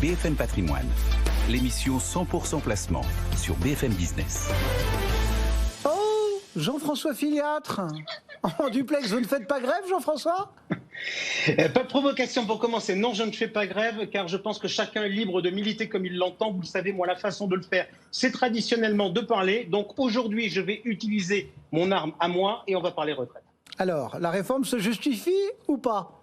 BFM Patrimoine, l'émission 100% placement sur BFM Business. Oh, Jean-François Filiatre, en duplex, vous ne faites pas grève, Jean-François ? Pas de provocation pour commencer. Non, je ne fais pas grève car je pense que chacun est libre de militer comme il l'entend. Vous le savez, moi, la façon de le faire, c'est traditionnellement de parler. Donc aujourd'hui, je vais utiliser mon arme à moi et on va parler retraite. Alors, la réforme se justifie ou pas ?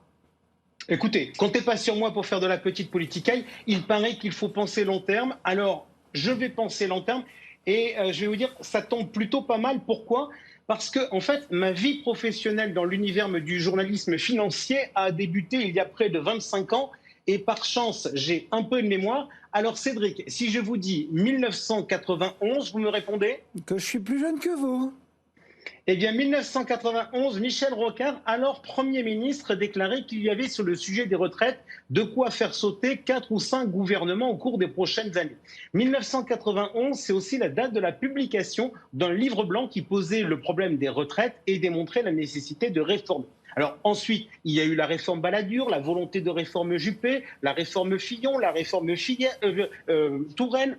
Écoutez, comptez pas sur moi pour faire de la petite politicaille. Il paraît qu'il faut penser long terme. Alors, je vais penser long terme et je vais vous dire, ça tombe plutôt pas mal. Pourquoi ? Parce que, en fait, ma vie professionnelle dans l'univers du journalisme financier a débuté il y a près de 25 ans. Et par chance, j'ai un peu de mémoire. Alors, Cédric, si je vous dis 1991, vous me répondez ? Que je suis plus jeune que vous. Eh bien, 1991, Michel Rocard, alors Premier ministre, déclarait qu'il y avait sur le sujet des retraites de quoi faire sauter 4 ou 5 gouvernements au cours des prochaines années. 1991, c'est aussi la date de la publication d'un livre blanc qui posait le problème des retraites et démontrait la nécessité de réformer. Alors ensuite, il y a eu la réforme Balladur, la volonté de réforme Juppé, la réforme Fillon, la réforme Touraine,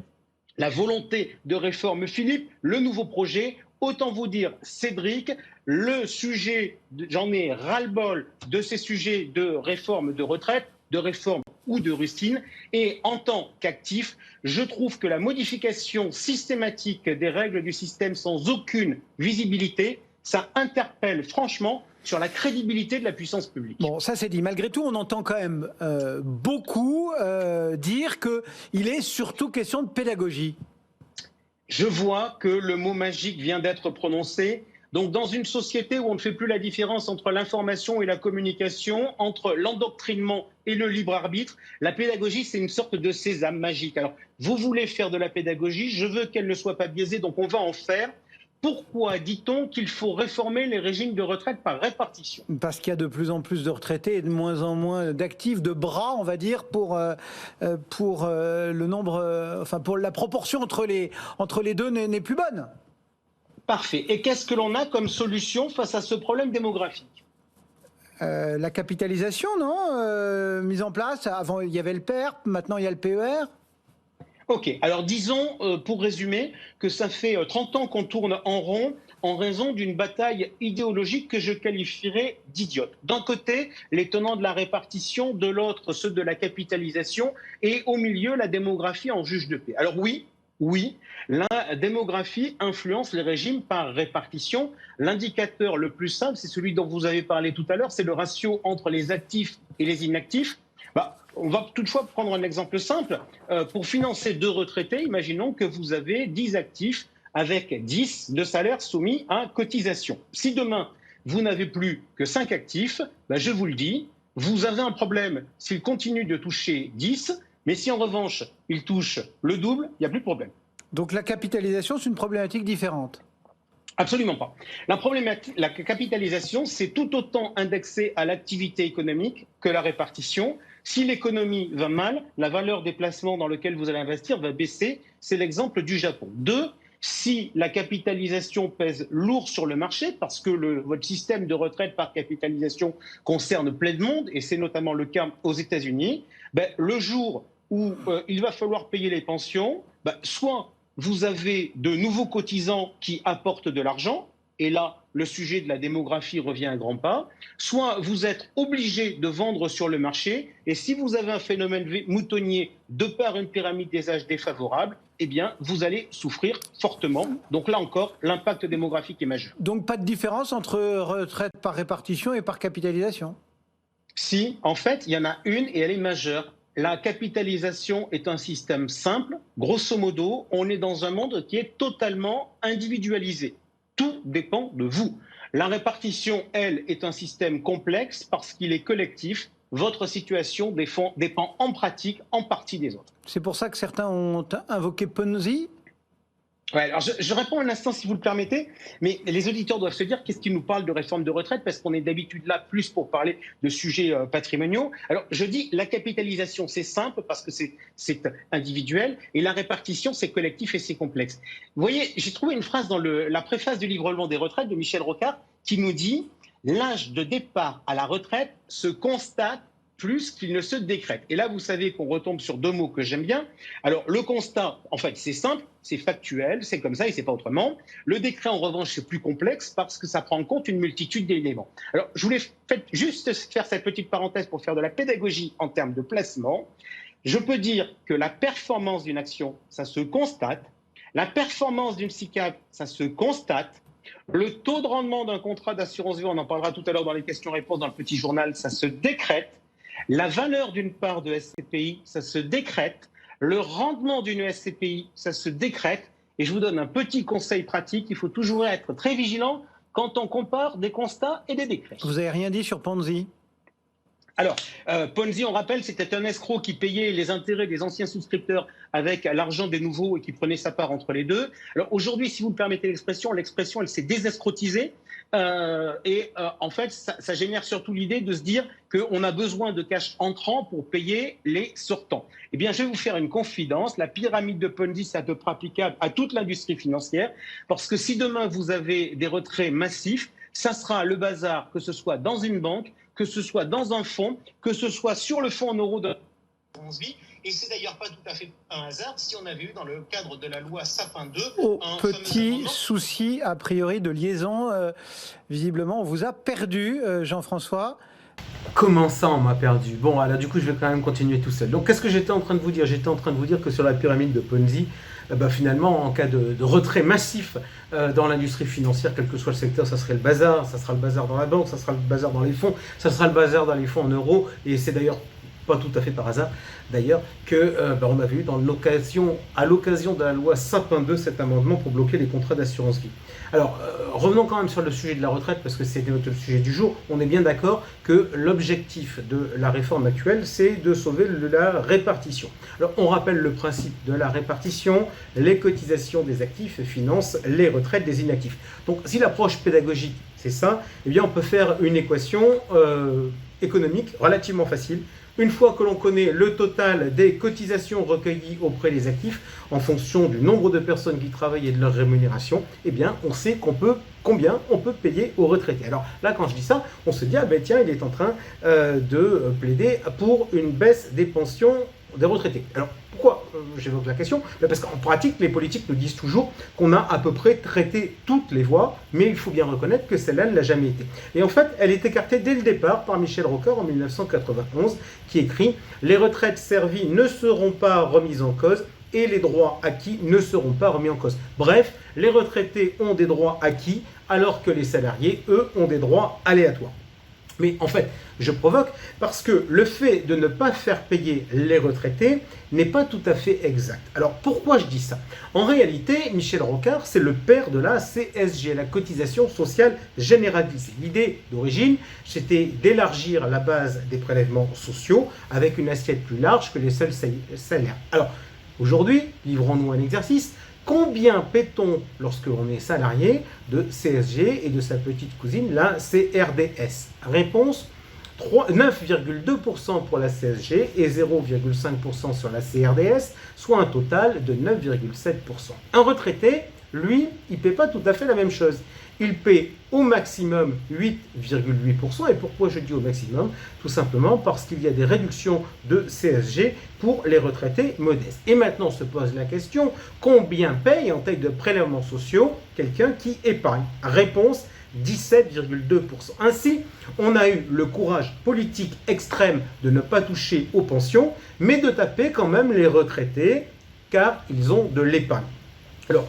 la volonté de réforme Philippe, le nouveau projet. Autant vous dire, Cédric, le sujet, j'en ai ras-le-bol de ces sujets de réforme de retraite, de réforme ou de rustine. Et en tant qu'actif, je trouve que la modification systématique des règles du système sans aucune visibilité, ça interpelle franchement sur la crédibilité de la puissance publique. Bon, ça c'est dit. Malgré tout, on entend quand même beaucoup dire qu'il est surtout question de pédagogie. Je vois que le mot magique vient d'être prononcé. Donc, dans une société où on ne fait plus la différence entre l'information et la communication, entre l'endoctrinement et le libre arbitre, la pédagogie, c'est une sorte de sésame magique. Alors, vous voulez faire de la pédagogie, je veux qu'elle ne soit pas biaisée, donc on va en faire. Pourquoi dit-on qu'il faut réformer les régimes de retraite par répartition ? Parce qu'il y a de plus en plus de retraités et de moins en moins d'actifs, de bras, on va dire, pour le nombre, enfin pour la proportion entre les deux n'est plus bonne. Parfait. Et qu'est-ce que l'on a comme solution face à ce problème démographique ? La capitalisation, non ? Mise en place. Avant, il y avait le PERP, maintenant il y a le PER. Ok, alors disons, pour résumer, que ça fait 30 ans qu'on tourne en rond en raison d'une bataille idéologique que je qualifierais d'idiote. D'un côté, les tenants de la répartition, de l'autre, ceux de la capitalisation, et au milieu, la démographie en juge de paix. Alors oui, la démographie influence les régimes par répartition. L'indicateur le plus simple, c'est celui dont vous avez parlé tout à l'heure, c'est le ratio entre les actifs et les inactifs. On va toutefois prendre un exemple simple. Pour financer 2 retraités, imaginons que vous avez 10 actifs avec 10 de salaires soumis à cotisation. Si demain, vous n'avez plus que 5 actifs, je vous le dis, vous avez un problème s'ils continuent de toucher 10, mais si en revanche, ils touchent le double, il n'y a plus de problème. Donc la capitalisation, c'est une problématique différente ? Absolument pas. La capitalisation, c'est tout autant indexé à l'activité économique que la répartition. Si l'économie va mal, la valeur des placements dans lesquels vous allez investir va baisser. C'est l'exemple du Japon. 2, si la capitalisation pèse lourd sur le marché, parce que votre système de retraite par capitalisation concerne plein de monde, et c'est notamment le cas aux États-Unis, le jour où il va falloir payer les pensions, soit vous avez de nouveaux cotisants qui apportent de l'argent, et là, le sujet de la démographie revient à grands pas, soit vous êtes obligé de vendre sur le marché, et si vous avez un phénomène moutonnier de par une pyramide des âges défavorable, eh bien, vous allez souffrir fortement. Donc là encore, l'impact démographique est majeur. Donc pas de différence entre retraite par répartition et par capitalisation ? Si, en fait, il y en a une et elle est majeure. La capitalisation est un système simple. Grosso modo, on est dans un monde qui est totalement individualisé. Tout dépend de vous. La répartition, elle, est un système complexe parce qu'il est collectif. Votre situation dépend en pratique en partie des autres. C'est pour ça que certains ont invoqué Ponzi ? Ouais, alors je réponds un instant si vous le permettez, mais les auditeurs doivent se dire qu'est-ce qu'ils nous parlent de réforme de retraite parce qu'on est d'habitude là plus pour parler de sujets patrimoniaux. Alors je dis la capitalisation c'est simple parce que c'est individuel et la répartition c'est collectif et c'est complexe. Vous voyez, j'ai trouvé une phrase dans la préface du livre blanc des retraites de Michel Rocard qui nous dit « L'âge de départ à la retraite se constate plus qu'il ne se décrète. Et là, vous savez qu'on retombe sur deux mots que j'aime bien. Alors, le constat, en fait, c'est simple, c'est factuel, c'est comme ça et c'est pas autrement. Le décret, en revanche, c'est plus complexe parce que ça prend en compte une multitude d'éléments. Alors, je voulais juste faire cette petite parenthèse pour faire de la pédagogie en termes de placement. Je peux dire que la performance d'une action, ça se constate. La performance d'une SICAV, ça se constate. Le taux de rendement d'un contrat d'assurance vie, on en parlera tout à l'heure dans les questions-réponses dans le petit journal, ça se décrète. La valeur d'une part de SCPI, ça se décrète. Le rendement d'une SCPI, ça se décrète. Et je vous donne un petit conseil pratique, il faut toujours être très vigilant quand on compare des constats et des décrets. Vous n'avez rien dit sur Ponzi? Alors, Ponzi, on rappelle, c'était un escroc qui payait les intérêts des anciens souscripteurs avec l'argent des nouveaux et qui prenait sa part entre les deux. Alors aujourd'hui, si vous me permettez l'expression, elle s'est désescrotisée. En fait, ça génère surtout l'idée de se dire qu'on a besoin de cash entrant pour payer les sortants. Eh bien, je vais vous faire une confidence. La pyramide de Ponzi, c'est à peu près applicable à toute l'industrie financière. Parce que si demain, vous avez des retraits massifs, ça sera le bazar, que ce soit dans une banque, que ce soit dans un fonds, que ce soit sur le fonds en euros de l'assurance vie. Et c'est d'ailleurs pas tout à fait un hasard si on avait eu dans le cadre de la loi Sapin 2 un petit souci a priori de liaison. Visiblement, on vous a perdu, Jean-François. Comment ça, on m'a perdu? Bon, alors du coup, je vais quand même continuer tout seul. Donc, qu'est-ce que j'étais en train de vous dire? J'étais en train de vous dire que sur la pyramide de Ponzi, finalement, en cas de retrait massif dans l'industrie financière, quel que soit le secteur, ça serait le bazar. Ça sera le bazar dans la banque, ça sera le bazar dans les fonds, ça sera le bazar dans les fonds en euros. Et c'est d'ailleurs pas tout à fait par hasard, d'ailleurs, que on avait eu à l'occasion de la loi Sapin 2 cet amendement pour bloquer les contrats d'assurance vie. Alors, revenons quand même sur le sujet de la retraite, parce que c'est notre sujet du jour. On est bien d'accord que l'objectif de la réforme actuelle, c'est de sauver la répartition. Alors, on rappelle le principe de la répartition. Les cotisations des actifs financent les retraites des inactifs. Donc, si l'approche pédagogique, c'est ça, eh bien, on peut faire une équation économique relativement facile. Une fois que l'on connaît le total des cotisations recueillies auprès des actifs, en fonction du nombre de personnes qui travaillent et de leur rémunération, eh bien, on sait combien on peut payer aux retraités. Alors là, quand je dis ça, on se dit, tiens, il est en train de plaider pour une baisse des pensions des retraités. Alors, pourquoi j'évoque la question? Parce qu'en pratique, les politiques nous disent toujours qu'on a à peu près traité toutes les voies, mais il faut bien reconnaître que celle-là ne l'a jamais été. Et en fait, elle est écartée dès le départ par Michel Rocard en 1991, qui écrit « Les retraites servies ne seront pas remises en cause et les droits acquis ne seront pas remis en cause. » Bref, les retraités ont des droits acquis alors que les salariés, eux, ont des droits aléatoires. Mais en fait, je provoque parce que le fait de ne pas faire payer les retraités n'est pas tout à fait exact. Alors pourquoi je dis ça? En réalité, Michel Rocard, c'est le père de la CSG, la cotisation sociale généralisée. L'idée d'origine, c'était d'élargir la base des prélèvements sociaux avec une assiette plus large que les seuls salaires. Alors aujourd'hui, livrons-nous un exercice. Combien paie-t-on lorsque l'on est salarié de CSG et de sa petite cousine, la CRDS? Réponse, 9,2% pour la CSG et 0,5% sur la CRDS, soit un total de 9,7%. Un retraité, lui, il ne paie pas tout à fait la même chose. Il paie au maximum 8,8%. Et pourquoi je dis au maximum? Tout simplement parce qu'il y a des réductions de CSG pour les retraités modestes. Et maintenant se pose la question, combien paye en taille de prélèvements sociaux quelqu'un qui épargne? Réponse, 17,2%. Ainsi, on a eu le courage politique extrême de ne pas toucher aux pensions, mais de taper quand même les retraités, car ils ont de l'épargne. Alors,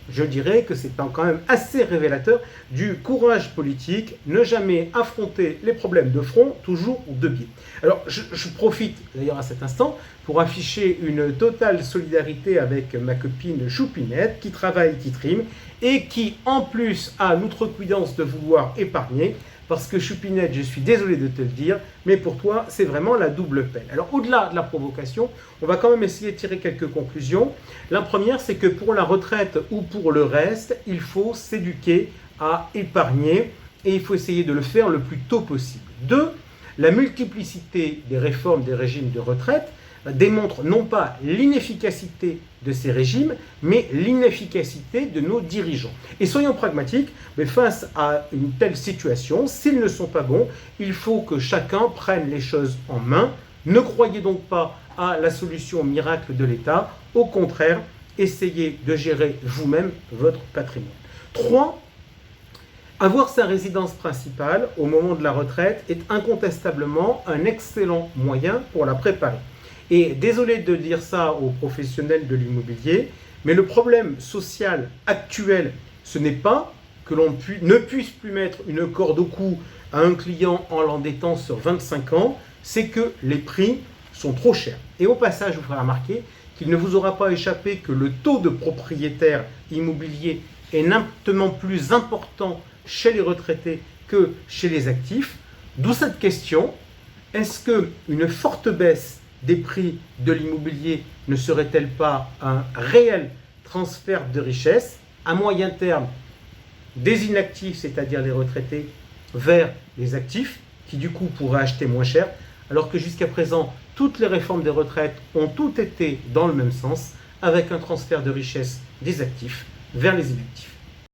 je dirais que c'est quand même assez révélateur du courage politique, ne jamais affronter les problèmes de front, toujours de biais. Alors, je profite d'ailleurs à cet instant pour afficher une totale solidarité avec ma copine Choupinette, qui travaille, qui trime, et qui, en plus, a l'outrecuidance de vouloir épargner, parce que Choupinette, je suis désolé de te le dire, mais pour toi, c'est vraiment la double peine. Alors, au-delà de la provocation, on va quand même essayer de tirer quelques conclusions. La première, c'est que pour la retraite ou pour le reste, il faut s'éduquer à épargner et il faut essayer de le faire le plus tôt possible. 2, la multiplicité des réformes des régimes de retraite démontre non pas l'inefficacité de ces régimes, mais l'inefficacité de nos dirigeants. Et soyons pragmatiques, mais face à une telle situation, s'ils ne sont pas bons, il faut que chacun prenne les choses en main. Ne croyez donc pas à la solution miracle de l'État. Au contraire, essayez de gérer vous-même votre patrimoine. 3. Avoir sa résidence principale au moment de la retraite est incontestablement un excellent moyen pour la préparer. Et désolé de dire ça aux professionnels de l'immobilier, mais le problème social actuel, ce n'est pas que l'on ne puisse plus mettre une corde au cou à un client en l'endettant sur 25 ans, c'est que les prix sont trop chers. Et au passage, je vous ferai remarquer qu'il ne vous aura pas échappé que le taux de propriétaires immobiliers est nettement plus important chez les retraités que chez les actifs. D'où cette question, est-ce qu'une forte baisse des prix de l'immobilier ne serait-elle pas un réel transfert de richesse à moyen terme des inactifs, c'est-à-dire les retraités, vers les actifs, qui du coup pourraient acheter moins cher, alors que jusqu'à présent, toutes les réformes des retraites ont toutes été dans le même sens, avec un transfert de richesse des actifs vers les inactifs.